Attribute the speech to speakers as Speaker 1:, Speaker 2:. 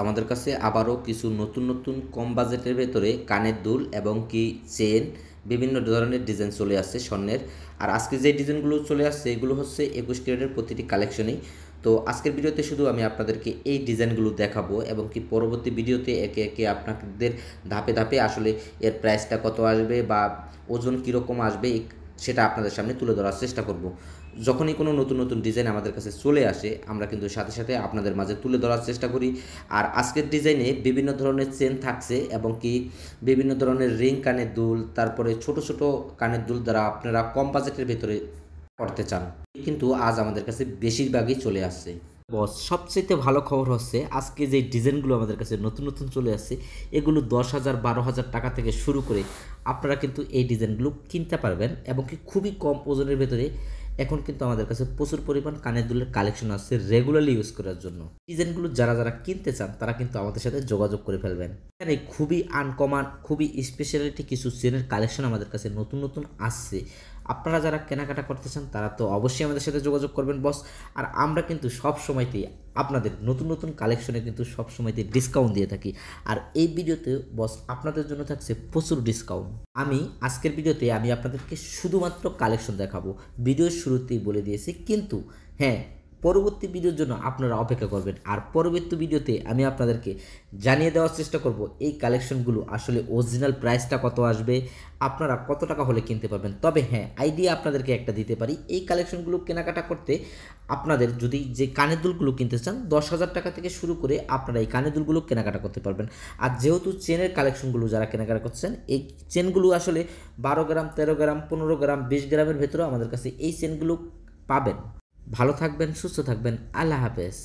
Speaker 1: আমাদের কাছে আবারও কিছু নতুন নতুন কম বাজেটের ভেতরে কানের দুল এবং কি চেন বিভিন্ন ধরনের ডিজাইন চলে আসছে স্বর্ণের। আর আজকে যে ডিজাইনগুলো চলে আসছে এগুলো হচ্ছে 21 ক্যারেটের প্রতিটি কালেকশনেই। তো আজকের ভিডিওতে শুধু আমি আপনাদেরকে এই ডিজাইনগুলো দেখাবো এবং কি পরবর্তী ভিডিওতে একে একে আপনাদের ধাপে ধাপে আসলে এর প্রাইসটা কত আসবে বা ওজন কীরকম আসবে সেটা আপনাদের সামনে তুলে ধরার চেষ্টা করব। যখনই কোনো নতুন নতুন ডিজাইন আমাদের কাছে চলে আসে আমরা কিন্তু সাথে সাথে আপনাদের মাঝে তুলে ধরার চেষ্টা করি। আর আজকের ডিজাইনে বিভিন্ন ধরনের চেন থাকছে এবং কি বিভিন্ন ধরনের রিং কানের দুল, তারপরে ছোট ছোট কানের দুল দ্বারা আপনারা কম বাজেটের ভেতরে করতে চান, কিন্তু আজ আমাদের কাছে বেশিরভাগই চলে আসছে। বস, সবচেয়ে ভালো খবর হচ্ছে আজকে যে ডিজাইনগুলো আমাদের কাছে নতুন নতুন চলে আসছে এগুলো 10,000 12,000 টাকা থেকে শুরু করে আপনারা কিন্তু এই ডিজাইনগুলো কিনতে পারবেন এবং কি খুবই কম ওজনের ভেতরে। এখন কিন্তু আমাদের কাছে প্রচুর পরিমাণ কানের দুলের কালেকশন আছে রেগুলারলি ইউজ করার জন্য। ডিজাইনগুলো যারা যারা কিনতে চান তারা কিন্তু আমাদের সাথে যোগাযোগ করে ফেলবেন। এখানে খুবই আনকমন, খুবই স্পেশালিটি কিছু চেনের কালেকশন আমাদের কাছে নতুন নতুন আসছে। আপনারা যারা কেনাকাটা করতে চান তারা তো অবশ্যই আমাদের সাথে যোগাযোগ করবেন বস। আর আমরা কিন্তু সব সময়তেই আপনাদের নতুন নতুন কালেকশনে কিন্তু সব সময়তেই ডিসকাউন্ট দিয়ে থাকি। আর এই ভিডিওতে বস আপনাদের জন্য থাকছে প্রচুর ডিসকাউন্ট। আমি আজকের ভিডিওতে আমি আপনাদেরকে শুধুমাত্র কালেকশন দেখাবো, ভিডিওর শুরুতেই বলে দিয়েছি। কিন্তু হ্যাঁ, পরবর্তী ভিডিওর জন্য আপনারা অপেক্ষা করবেন। আর পরবর্তী ভিডিওতে আমি আপনাদেরকে জানিয়ে দেওয়ার চেষ্টা করব এই কালেকশনগুলো আসলে অরিজিনাল প্রাইসটা কত আসবে, আপনারা কত টাকা হলে কিনতে পারবেন। তবে হ্যাঁ, আইডিয়া আপনাদেরকে একটা দিতে পারি, এই কালেকশনগুলো কেনাকাটা করতে আপনাদের যদি যে কানের দুলগুলো কিনতে চান 10,000 টাকা থেকে শুরু করে আপনারা এই কানের দুলগুলো কেনাকাটা করতে পারবেন। আর যেহেতু চেনের কালেকশনগুলো যারা কেনাকাটা করছেন, এই চেনগুলো আসলে 12 গ্রাম 13 গ্রাম 15 গ্রাম 20 গ্রামের ভেতরেও আমাদের কাছে এই চেনগুলো পাবেন। ভালো থাকবেন, সুস্থ থাকবেন, আল্লাহ হাফেজ।